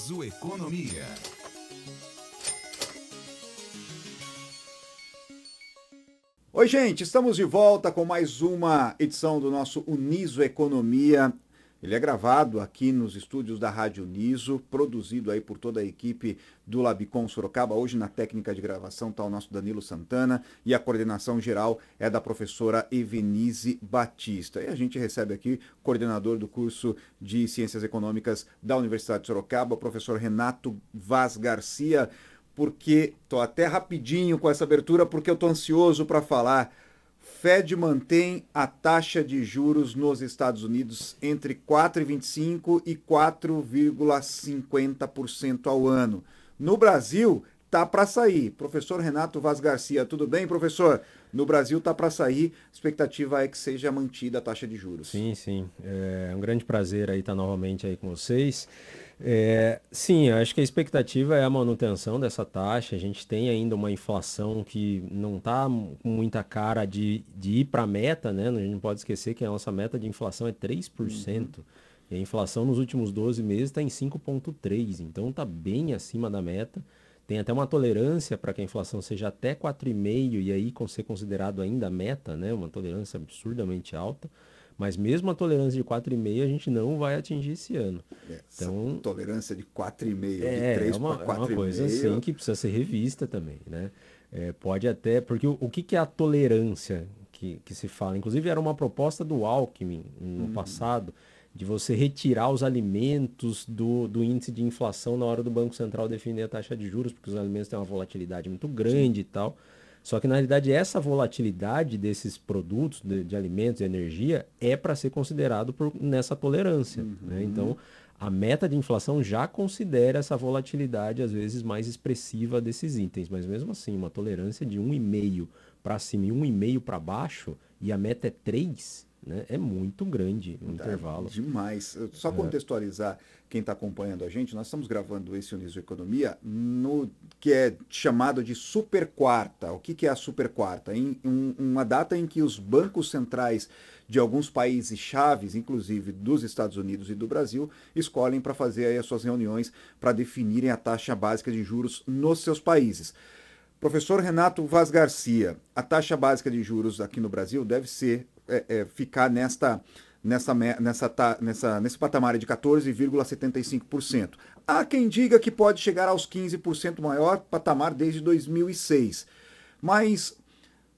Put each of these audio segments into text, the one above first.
Uniso Economia. Oi, gente, estamos de volta com mais uma edição do nosso Uniso Economia. Ele é gravado aqui nos estúdios da Rádio Uniso, produzido aí por toda a equipe do Labicom Sorocaba. Hoje na técnica de gravação está o nosso Danilo Santana e a coordenação geral é da professora Evenise Batista. E a gente recebe aqui o coordenador do curso de Ciências Econômicas da Universidade de Sorocaba, o professor Renato Vaz Garcia, porque estou até rapidinho com essa abertura, porque eu estou ansioso para falar. Fed mantém a taxa de juros nos Estados Unidos entre 4,25% e 4,50% ao ano. No Brasil, tá para sair. Professor Renato Vaz Garcia, tudo bem, professor? No Brasil tá para sair, a expectativa é que seja mantida a taxa de juros. Sim. É um grande prazer aí estar novamente aí com vocês. Sim, eu acho que a expectativa é a manutenção dessa taxa. A gente tem ainda uma inflação que não está com muita cara de ir para a meta, né? A gente não pode esquecer que a nossa meta de inflação é 3%. E a inflação nos últimos 12 meses está em 5,3%. Então está bem acima da meta. Tem até uma tolerância para que a inflação seja até 4,5% e aí ser considerado ainda a meta, né? Uma tolerância absurdamente alta. Mas mesmo a tolerância de 4,5% a gente não vai atingir esse ano. Então, tolerância de 4,5%, de 3 para 4,5%. É uma coisa assim que precisa ser revista também, né? Pode até... Porque o que é a tolerância que se fala? Inclusive era uma proposta do Alckmin no passado, de você retirar os alimentos do índice de inflação na hora do Banco Central definir a taxa de juros, porque os alimentos têm uma volatilidade muito grande e tal. Só que, na realidade, essa volatilidade desses produtos de alimentos e energia é para ser considerado nessa tolerância. Né? Então, a meta de inflação já considera essa volatilidade, às vezes, mais expressiva desses itens. Mas, mesmo assim, uma tolerância de 1,5 para cima e 1,5 para baixo, e a meta é 3, né? É muito grande o intervalo. Demais. Só contextualizar quem está acompanhando a gente, nós estamos gravando esse Uniso Economia no que é chamado de super quarta. O que é a super quarta? Uma data em que os bancos centrais de alguns países chaves, inclusive dos Estados Unidos e do Brasil, escolhem para fazer aí as suas reuniões para definirem a taxa básica de juros nos seus países. Professor Renato Vaz Garcia, a taxa básica de juros aqui no Brasil deve ser ficar nesse patamar de 14,75%. Há quem diga que pode chegar aos 15%, maior patamar desde 2006. Mas,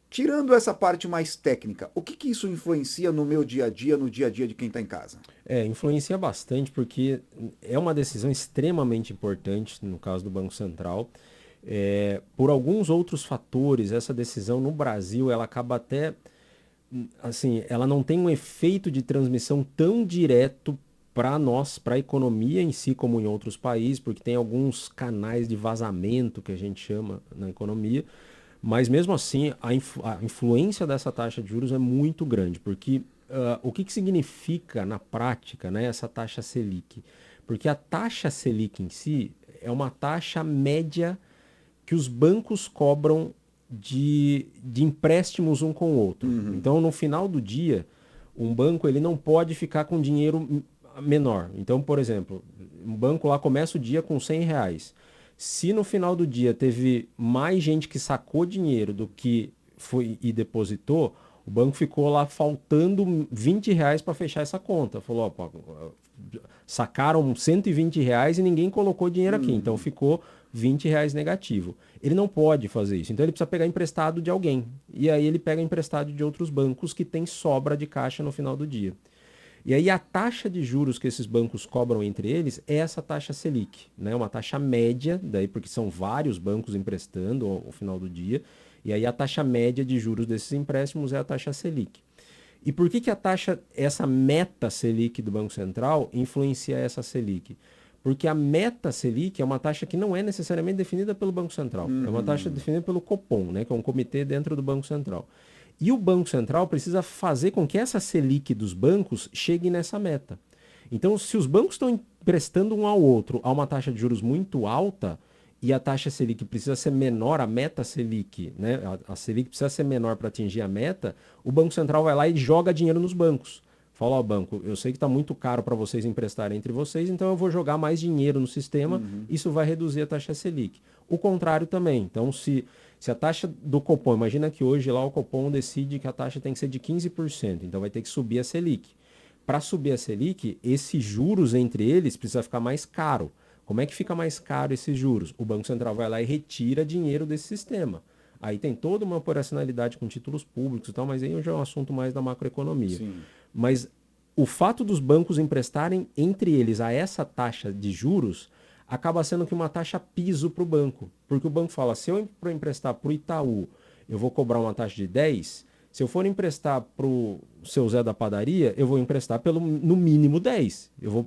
tirando essa parte mais técnica, o que isso influencia no meu dia a dia, no dia a dia de quem está em casa? Influencia bastante porque é uma decisão extremamente importante no caso do Banco Central. Por alguns outros fatores, essa decisão no Brasil, ela acaba até... assim, ela não tem um efeito de transmissão tão direto para nós, para a economia em si, como em outros países, porque tem alguns canais de vazamento que a gente chama na economia, mas mesmo assim a influência dessa taxa de juros é muito grande, porque o que significa na prática, né, essa taxa Selic? Porque a taxa Selic em si é uma taxa média que os bancos cobram de empréstimos um com o outro. Então, no final do dia, um banco ele não pode ficar com dinheiro menor. Então, por exemplo, um banco lá começa o dia com R$100. Se no final do dia teve mais gente que sacou dinheiro do que foi e depositou, o banco ficou lá faltando R$20 para fechar essa conta. Falou, ó, sacaram R$120 e ninguém colocou dinheiro aqui, então ficou R$20 negativo. Ele não pode fazer isso, então ele precisa pegar emprestado de alguém. E aí ele pega emprestado de outros bancos que tem sobra de caixa no final do dia. E aí a taxa de juros que esses bancos cobram entre eles é essa taxa Selic, né? Uma taxa média, daí porque são vários bancos emprestando ao final do dia, e aí a taxa média de juros desses empréstimos é a taxa Selic. E por que a taxa, essa meta Selic do Banco Central influencia essa Selic? Porque a meta Selic é uma taxa que não é necessariamente definida pelo Banco Central. É uma taxa definida pelo Copom, né, que é um comitê dentro do Banco Central. E o Banco Central precisa fazer com que essa Selic dos bancos chegue nessa meta. Então, se os bancos estão emprestando um ao outro a uma taxa de juros muito alta e a taxa Selic precisa ser menor, a meta Selic, né, a Selic precisa ser menor para atingir a meta, o Banco Central vai lá e joga dinheiro nos bancos. Fala, ó, banco, eu sei que está muito caro para vocês emprestarem entre vocês, então eu vou jogar mais dinheiro no sistema, isso vai reduzir a taxa Selic. O contrário também. Então, se a taxa do Copom, imagina que hoje lá o Copom decide que a taxa tem que ser de 15%, então vai ter que subir a Selic. Para subir a Selic, esses juros entre eles precisa ficar mais caro. Como é que fica mais caro esses juros? O Banco Central vai lá e retira dinheiro desse sistema. Aí tem toda uma operacionalidade com títulos públicos e tal, mas aí já é um assunto mais da macroeconomia. Sim. Mas o fato dos bancos emprestarem entre eles a essa taxa de juros acaba sendo que uma taxa piso para o banco. Porque o banco fala, se eu for emprestar para o Itaú, eu vou cobrar uma taxa de 10, se eu for emprestar para o seu Zé da padaria, eu vou emprestar no mínimo 10. Eu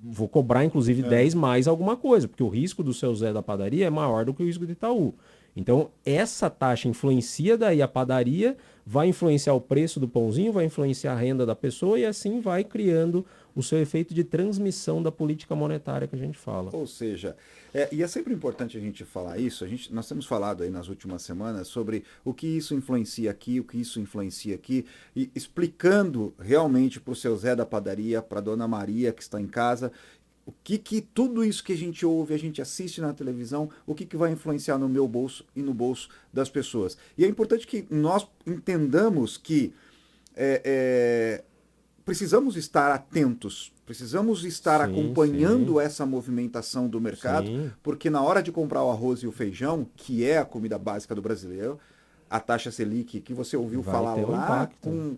vou cobrar, inclusive, 10 mais alguma coisa, porque o risco do seu Zé da padaria é maior do que o risco do Itaú. Então, essa taxa influencia daí a padaria, vai influenciar o preço do pãozinho, vai influenciar a renda da pessoa e assim vai criando o seu efeito de transmissão da política monetária que a gente fala. Ou seja, e é sempre importante a gente falar isso, nós temos falado aí nas últimas semanas sobre o que isso influencia aqui, o que isso influencia aqui, e explicando realmente para o seu Zé da padaria, para a dona Maria que está em casa, o que tudo isso que a gente ouve, a gente assiste na televisão, o que vai influenciar no meu bolso e no bolso das pessoas. E é importante que nós entendamos que precisamos estar atentos, precisamos estar acompanhando essa movimentação do mercado, porque na hora de comprar o arroz e o feijão, que é a comida básica do brasileiro, a taxa Selic, que você ouviu falar lá, com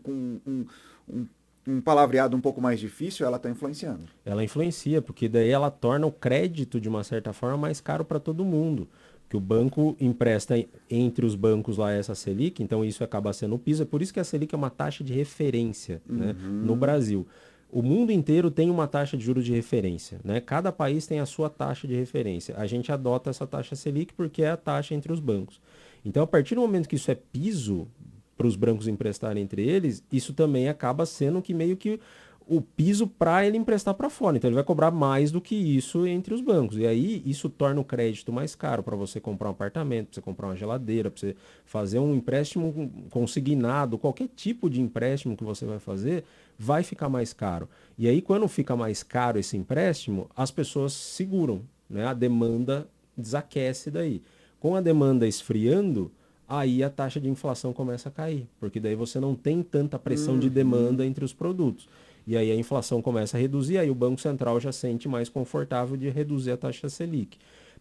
um palavreado um pouco mais difícil, ela está influenciando. Ela influencia, porque daí ela torna o crédito, de uma certa forma, mais caro para todo mundo. Que o banco empresta entre os bancos lá essa Selic, então isso acaba sendo o piso. É por isso que a Selic é uma taxa de referência, né, no Brasil. O mundo inteiro tem uma taxa de juros de referência, né? Cada país tem a sua taxa de referência. A gente adota essa taxa Selic porque é a taxa entre os bancos. Então, a partir do momento que isso é piso para os bancos emprestarem entre eles, isso também acaba sendo que meio que o piso para ele emprestar para fora. Então ele vai cobrar mais do que isso entre os bancos. E aí isso torna o crédito mais caro para você comprar um apartamento, para você comprar uma geladeira, para você fazer um empréstimo consignado, qualquer tipo de empréstimo que você vai fazer, vai ficar mais caro. E aí quando fica mais caro esse empréstimo, as pessoas seguram, né? A demanda desaquece daí. Com a demanda esfriando, aí a taxa de inflação começa a cair, porque daí você não tem tanta pressão de demanda entre os produtos. E aí a inflação começa a reduzir, aí o Banco Central já sente mais confortável de reduzir a taxa Selic.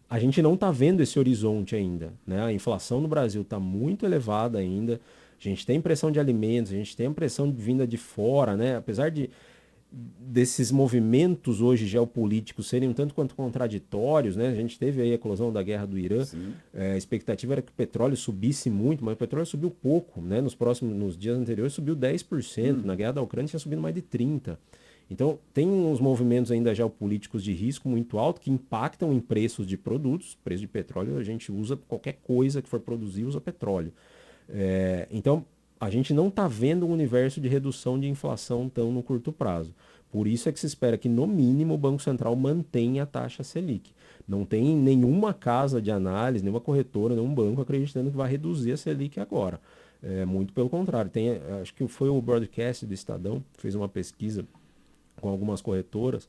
A gente não está vendo esse horizonte ainda, né? A inflação no Brasil está muito elevada ainda, a gente tem pressão de alimentos, a gente tem pressão vinda de fora, né? Apesar desses movimentos hoje geopolíticos serem um tanto quanto contraditórios, né? A gente teve aí a eclosão da guerra do Irã, a expectativa era que o petróleo subisse muito, mas o petróleo subiu pouco, né? Nos dias anteriores subiu 10%, na guerra da Ucrânia tinha subido mais de 30%. Então tem uns movimentos ainda geopolíticos de risco muito alto que impactam em preços de produtos, preço de petróleo, a gente usa qualquer coisa que for produzir, usa petróleo. Então a gente não está vendo um universo de redução de inflação tão no curto prazo. Por isso é que se espera que, no mínimo, o Banco Central mantenha a taxa Selic. Não tem nenhuma casa de análise, nenhuma corretora, nenhum banco acreditando que vai reduzir a Selic agora. Muito pelo contrário. Acho que foi o broadcast do Estadão, que fez uma pesquisa com algumas corretoras.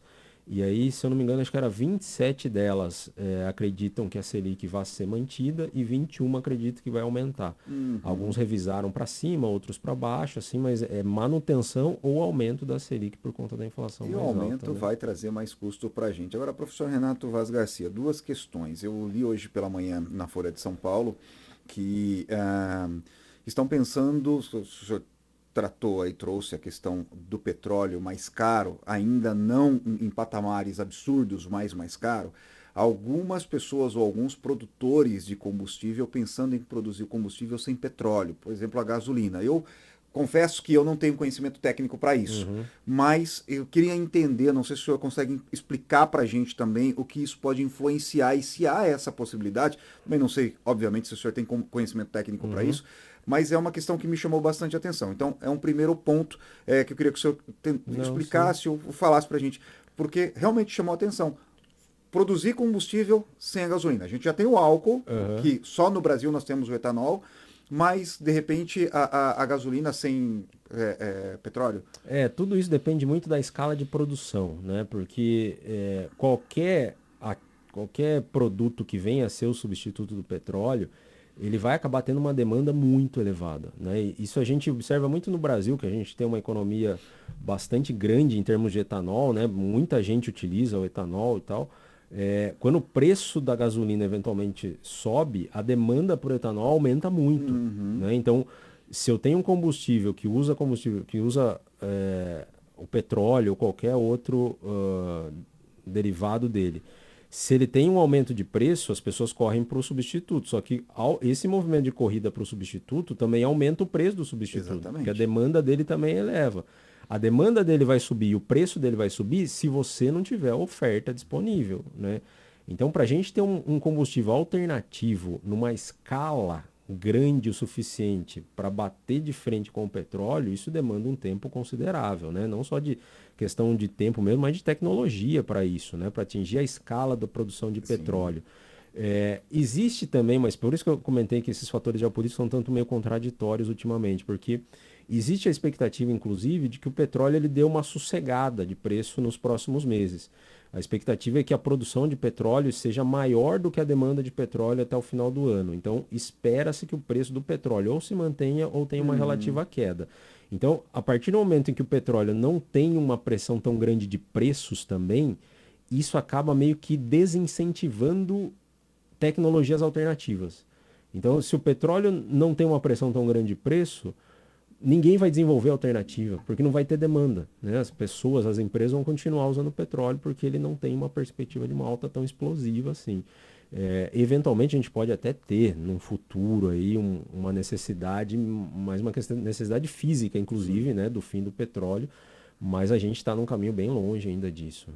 E aí, se eu não me engano, acho que era 27 delas acreditam que a Selic vai ser mantida e 21 acreditam que vai aumentar. Alguns revisaram para cima, outros para baixo, assim, mas é manutenção ou aumento da Selic por conta da inflação mais alta. E o aumento vai trazer mais custo para a gente. Agora, professor Renato Vaz Garcia, duas questões. Eu li hoje pela manhã na Folha de São Paulo que estão pensando, o senhor tratou aí, trouxe a questão do petróleo mais caro, ainda não em patamares absurdos, mas mais caro, algumas pessoas ou alguns produtores de combustível pensando em produzir combustível sem petróleo, por exemplo, a gasolina. Eu confesso que eu não tenho conhecimento técnico para isso, mas eu queria entender, não sei se o senhor consegue explicar para a gente também o que isso pode influenciar e se há essa possibilidade. Também não sei, obviamente, se o senhor tem conhecimento técnico para isso, mas é uma questão que me chamou bastante atenção. Então, é um primeiro ponto que eu queria que o senhor explicasse ou falasse para a gente, porque realmente chamou a atenção. Produzir combustível sem a gasolina. A gente já tem o álcool, que só no Brasil nós temos o etanol, mas de repente a gasolina sem petróleo? Tudo isso depende muito da escala de produção, né? Porque qualquer produto que venha a ser o substituto do petróleo, ele vai acabar tendo uma demanda muito elevada, né? E isso a gente observa muito no Brasil, que a gente tem uma economia bastante grande em termos de etanol, né? Muita gente utiliza o etanol e tal. Quando o preço da gasolina eventualmente sobe, a demanda por etanol aumenta muito, né? Então, se eu tenho um combustível que usa o petróleo ou qualquer outro derivado dele, se ele tem um aumento de preço, as pessoas correm para o substituto. Só que esse movimento de corrida para o substituto também aumenta o preço do substituto, Exatamente. porque a demanda dele também eleva. A demanda dele vai subir, o preço dele vai subir se você não tiver oferta disponível, né? Então, para a gente ter um combustível alternativo numa escala grande o suficiente para bater de frente com o petróleo, isso demanda um tempo considerável, né? Não só de questão de tempo mesmo, mas de tecnologia para isso, né? Para atingir a escala da produção de petróleo. Existe também, mas por isso que eu comentei que esses fatores geopolíticos são tanto meio contraditórios ultimamente, porque existe a expectativa, inclusive, de que o petróleo ele dê uma sossegada de preço nos próximos meses. A expectativa é que a produção de petróleo seja maior do que a demanda de petróleo até o final do ano. Então, espera-se que o preço do petróleo ou se mantenha ou tenha uma relativa queda. Então, a partir do momento em que o petróleo não tem uma pressão tão grande de preços também, isso acaba meio que desincentivando tecnologias alternativas. Então, se o petróleo não tem uma pressão tão grande de preço, ninguém vai desenvolver alternativa, porque não vai ter demanda, né? As pessoas, as empresas vão continuar usando o petróleo porque ele não tem uma perspectiva de uma alta tão explosiva assim. Eventualmente a gente pode até ter, num futuro, aí, uma necessidade, mais uma necessidade física, inclusive, né, do fim do petróleo, mas a gente está num caminho bem longe ainda disso.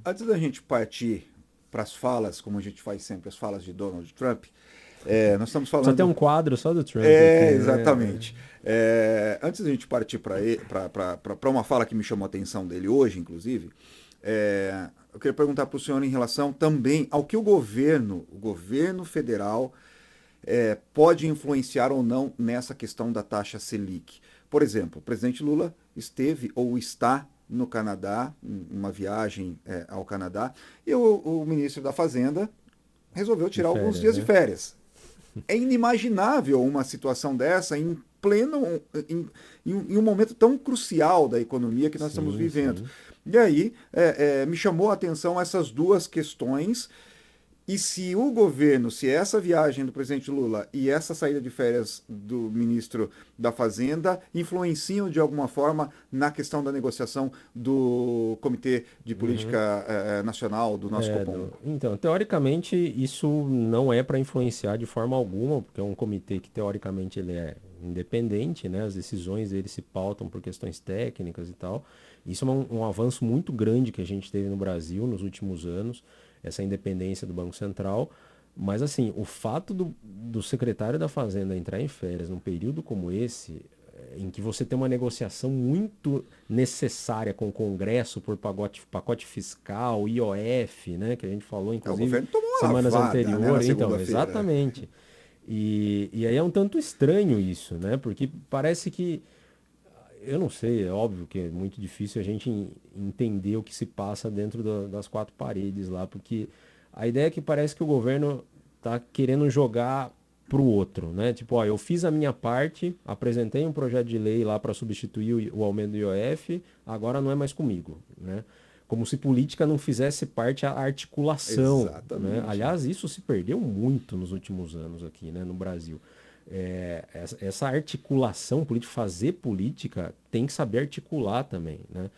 Antes da gente partir para as falas, como a gente faz sempre, as falas de Donald Trump, nós estamos falando... Só tem um quadro só do Trump aqui, exatamente. Antes da gente partir para uma fala que me chamou a atenção dele hoje, inclusive, eu queria perguntar para o senhor em relação também ao que o governo federal, pode influenciar ou não nessa questão da taxa Selic. Por exemplo, o presidente Lula esteve ou está no Canadá, uma viagem ao Canadá, e o ministro da Fazenda resolveu tirar alguns dias de férias. É inimaginável uma situação dessa em um momento tão crucial da economia que nós estamos vivendo. Sim. E aí me chamou a atenção essas duas questões. E se o governo, se essa viagem do presidente Lula e essa saída de férias do ministro da Fazenda influenciam de alguma forma na questão da negociação do Comitê de Política Nacional do nosso Copom? Então, teoricamente, isso não é para influenciar de forma alguma, porque é um comitê que, teoricamente, ele é independente, né? As decisões dele se pautam por questões técnicas e tal. Isso é um avanço muito grande que a gente teve no Brasil nos últimos anos, essa independência do Banco Central. Mas, assim, o fato do secretário da Fazenda entrar em férias num período como esse, em que você tem uma negociação muito necessária com o Congresso por pacote fiscal, IOF, né, que a gente falou, inclusive, semanas anteriores. Né, então, exatamente. E aí é um tanto estranho isso, né, porque parece que, eu não sei, é óbvio que é muito difícil a gente entender o que se passa dentro das quatro paredes lá, porque a ideia é que parece que o governo está querendo jogar para o outro, né? Tipo, ó, eu fiz a minha parte, apresentei um projeto de lei lá para substituir o aumento do IOF, agora não é mais comigo, né? Como se política não fizesse parte da articulação, né? Aliás, isso se perdeu muito nos últimos anos aqui, né, no Brasil. Essa articulação política, fazer política, tem que saber articular também, né?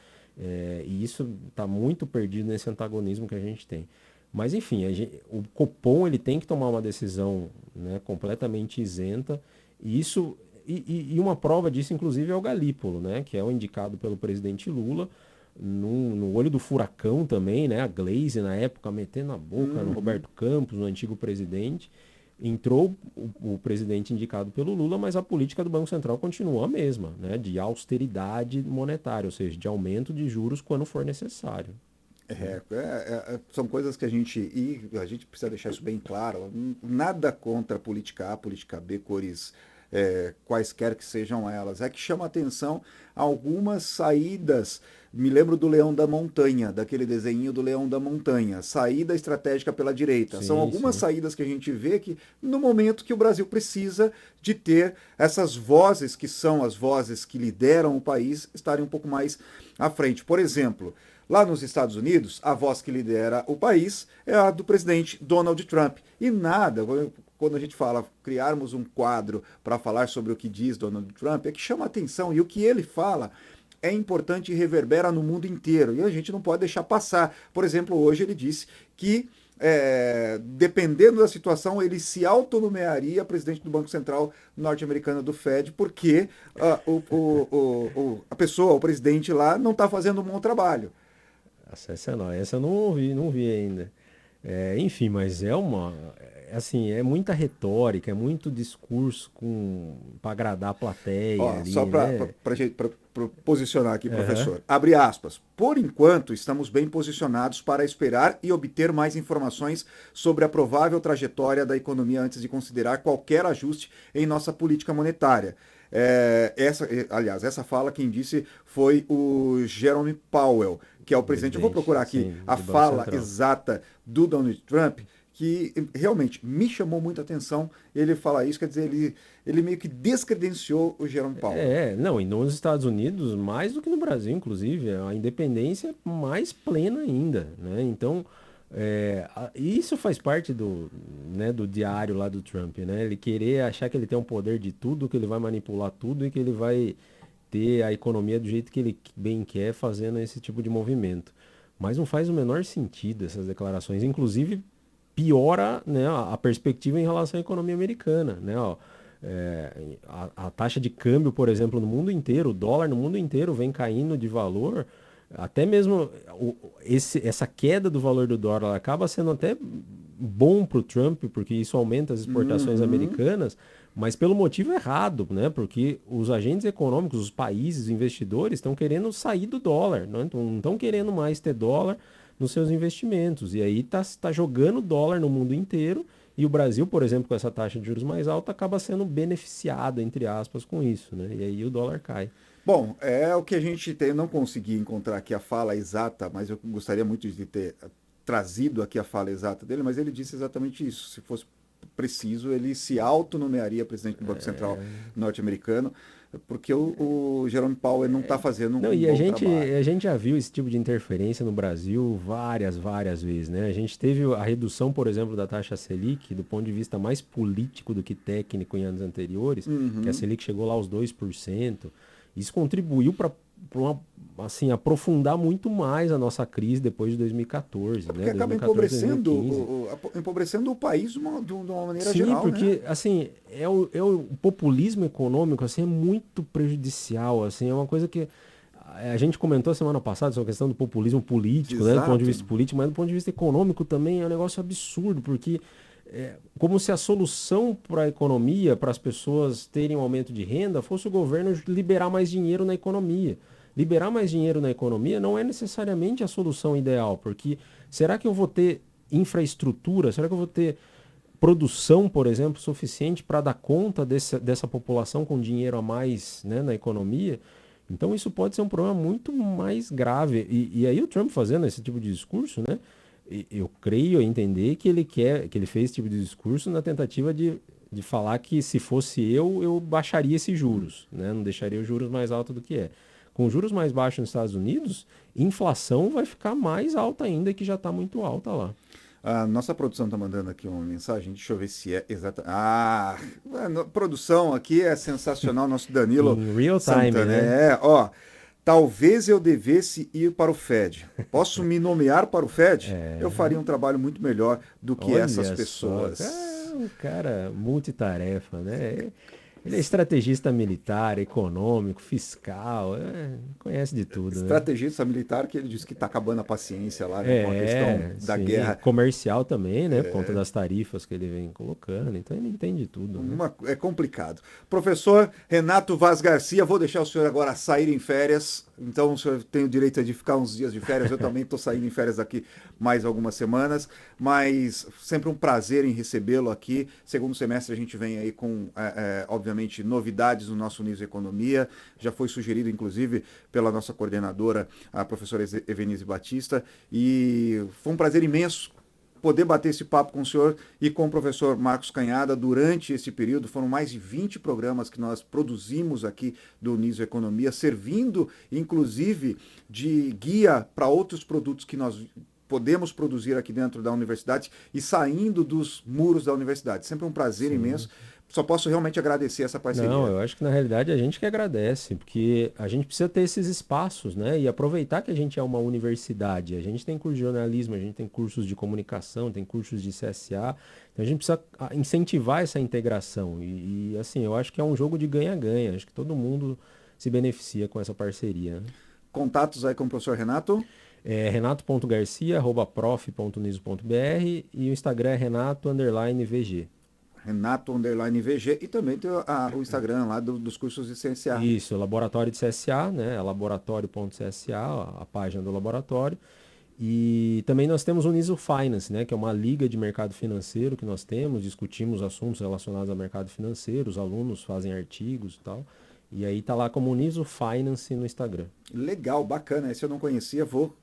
E isso está muito perdido nesse antagonismo que a gente tem. Mas, enfim, o Copom ele tem que tomar uma decisão, né, completamente isenta. E uma prova disso, inclusive, é o Galípolo, né, que é o indicado pelo presidente Lula, no olho do furacão também, né, a Glaze, na época, metendo a boca no Roberto Campos, no antigo presidente. Entrou o presidente indicado pelo Lula, mas a política do Banco Central continuou a mesma, né, de austeridade monetária, ou seja, de aumento de juros quando for necessário. São coisas que a gente precisa deixar isso bem claro. Nada contra a política A, política B, cores quaisquer que sejam elas. É que chama atenção algumas saídas. Me lembro do Leão da Montanha, daquele desenho do Leão da Montanha, saída estratégica pela direita. Sim, São algumas sim. saídas que a gente vê que no momento que o Brasil precisa de ter essas vozes que são as vozes que lideram o país estarem um pouco mais à frente. Por exemplo, lá nos Estados Unidos, a voz que lidera o país é a do presidente Donald Trump. E nada, quando a gente fala criarmos um quadro para falar sobre o que diz Donald Trump, é que chama atenção e o que ele fala é importante e reverbera no mundo inteiro. E a gente não pode deixar passar. Por exemplo, hoje ele disse que, dependendo da situação, ele se autonomearia presidente do Banco Central norte-americano do Fed, porque a pessoa, o presidente lá, não está fazendo um bom trabalho. Essa eu não vi ainda. Enfim, mas assim, é muita retórica, é muito discurso para agradar a plateia ali, Só para né? posicionar aqui, Aham. professor. Abre aspas. Por enquanto, estamos bem posicionados para esperar e obter mais informações sobre a provável trajetória da economia antes de considerar qualquer ajuste em nossa política monetária. Essa fala quem disse foi o Jerome Powell, que é o presidente. Eu vou procurar aqui Sim, a do Banco fala Central. exata do Donald Trump, que realmente me chamou muita atenção ele falar isso, quer dizer, ele meio que descredenciou o Jerome Powell. Não, e nos Estados Unidos, mais do que no Brasil, inclusive, a independência é mais plena ainda, né? Então, isso faz parte do diário lá do Trump, né? Ele querer achar que ele tem um poder de tudo, que ele vai manipular tudo e que ele vai ter a economia do jeito que ele bem quer fazendo esse tipo de movimento. Mas não faz o menor sentido essas declarações, inclusive piora, né, a perspectiva em relação à economia americana, né? Ó, a taxa de câmbio, por exemplo, no mundo inteiro, o dólar no mundo inteiro vem caindo de valor, até mesmo essa queda do valor do dólar acaba sendo até bom para o Trump, porque isso aumenta as exportações Uhum. americanas, mas pelo motivo errado, né? Porque os agentes econômicos, os países, os investidores estão querendo sair do dólar, não estão querendo mais ter dólar nos seus investimentos. E aí tá jogando dólar no mundo inteiro. E o Brasil, por exemplo, com essa taxa de juros mais alta, acaba sendo beneficiado, entre aspas, com isso, né? E aí o dólar cai. Bom, é o que a gente tem. Eu não consegui encontrar aqui a fala exata, mas eu gostaria muito de ter trazido aqui a fala exata dele, mas ele disse exatamente isso. Se fosse preciso, ele se autonomearia presidente do Banco Central norte-americano, porque o Jerome Powell não está fazendo Não, um e bom trabalho. a gente já viu esse tipo de interferência no Brasil várias vezes, né? A gente teve a redução, por exemplo, da taxa Selic, do ponto de vista mais político do que técnico em anos anteriores, que a Uhum. Selic chegou lá aos 2%. Isso contribuiu para assim, aprofundar muito mais a nossa crise depois de 2014, É porque né? acaba 2014, 2015. empobrecendo o país de uma maneira Sim, geral, né? porque assim, o populismo econômico assim, é muito prejudicial, assim, é uma coisa que a gente comentou semana passada sobre a questão do populismo político, né, do ponto de Exato. vista político, mas do ponto de vista econômico também é um negócio absurdo, porque como se a solução para a economia, para as pessoas terem um aumento de renda, fosse o governo liberar mais dinheiro na economia. Liberar mais dinheiro na economia não é necessariamente a solução ideal, porque será que eu vou ter infraestrutura? Será que eu vou ter produção, por exemplo, suficiente para dar conta dessa população com dinheiro a mais, né, na economia? Então isso pode ser um problema muito mais grave. E aí o Trump fazendo esse tipo de discurso, né? Eu creio entender que que ele fez esse tipo de discurso na tentativa de falar que se fosse eu baixaria esses juros, né? Não deixaria os juros mais altos do que é. Com juros mais baixos nos Estados Unidos, inflação vai ficar mais alta ainda, que já está muito alta lá. A nossa produção está mandando aqui uma mensagem, deixa eu ver se é exata. Ah, a produção aqui é sensacional, nosso Danilo Em real time, Santana. né? Ó, talvez eu devesse ir para o Fed. Posso me nomear para o Fed? Eu faria um trabalho muito melhor do que essas Olha só, pessoas. um cara multitarefa, né? Ele é estrategista militar, econômico, fiscal, conhece de tudo, né? Estrategista militar que ele disse que está acabando a paciência lá, né, com a questão da Sim. guerra. Comercial também, né? Por conta das tarifas que ele vem colocando. Então ele entende tudo, né? É complicado. Professor Renato Vaz Garcia, vou deixar o senhor agora sair em férias. Então o senhor tem o direito de ficar uns dias de férias. Eu também estou saindo em férias daqui mais algumas semanas. Mas sempre um prazer em recebê-lo aqui. Segundo semestre a gente vem aí com, obviamente, obviamente, novidades no nosso Uniso Economia. Já foi sugerido, inclusive, pela nossa coordenadora, a professora Evenise Batista. E foi um prazer imenso poder bater esse papo com o senhor e com o professor Marcos Canhada durante esse período. Foram mais de 20 programas que nós produzimos aqui do Uniso Economia, servindo, inclusive, de guia para outros produtos que nós podemos produzir aqui dentro da universidade e saindo dos muros da universidade. Sempre um prazer imenso. Só posso realmente agradecer essa parceria. Não, eu acho que na realidade a gente que agradece, porque a gente precisa ter esses espaços, né? E aproveitar que a gente é uma universidade. A gente tem curso de jornalismo, a gente tem cursos de comunicação, tem cursos de CSA. Então a gente precisa incentivar essa integração. E assim, eu acho que é um jogo de ganha-ganha. Acho que todo mundo se beneficia com essa parceria, né? Contatos aí com o professor Renato? É renato.garcia@prof.uniso.br e o Instagram é renato_VG. Renato_VG e também tem o Instagram lá dos cursos de CSA. Isso, laboratório de CSA, né? Laboratório.csa, a página do laboratório. E também nós temos o Uniso Finance, né? Que é uma liga de mercado financeiro que nós temos, discutimos assuntos relacionados ao mercado financeiro, os alunos fazem artigos e tal. E aí tá lá como Uniso Finance no Instagram. Legal, bacana. Esse eu não conhecia, vou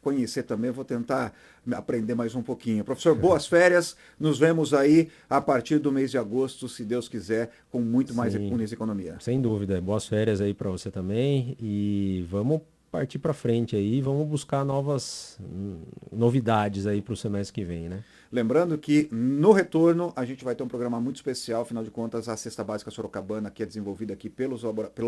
conhecer também, vou tentar aprender mais um pouquinho. Professor, boas férias, nos vemos aí a partir do mês de agosto, se Deus quiser, com muito mais Uniso Economia. Sem dúvida, boas férias aí para você também e vamos partir para frente aí, vamos buscar novas novidades aí para o semestre que vem, né? Lembrando que no retorno a gente vai ter um programa muito especial, afinal de contas a Cesta Básica Sorocabana, que é desenvolvida aqui pelo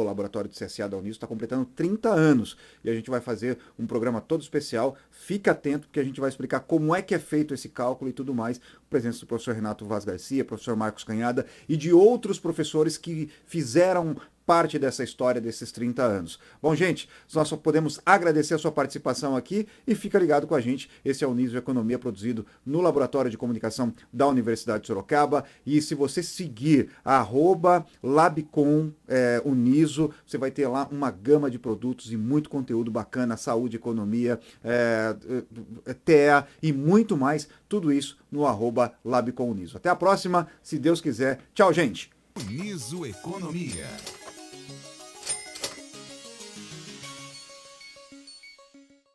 Laboratório de CSA da Uniso, está completando 30 anos e a gente vai fazer um programa todo especial. Fica atento porque a gente vai explicar como é que é feito esse cálculo e tudo mais. A presença do professor Renato Vaz Garcia, professor Marcos Canhada e de outros professores que fizeram parte dessa história desses 30 anos. Bom, gente, nós só podemos agradecer a sua participação aqui e fica ligado com a gente. Esse é o Uniso Economia, produzido no Laboratório de Comunicação da Universidade de Sorocaba. E se você seguir @labcom Uniso, você vai ter lá uma gama de produtos e muito conteúdo bacana, saúde, economia, TEA e muito mais. Tudo isso no @labcom Uniso. Até a próxima, se Deus quiser. Tchau, gente! Uniso Economia.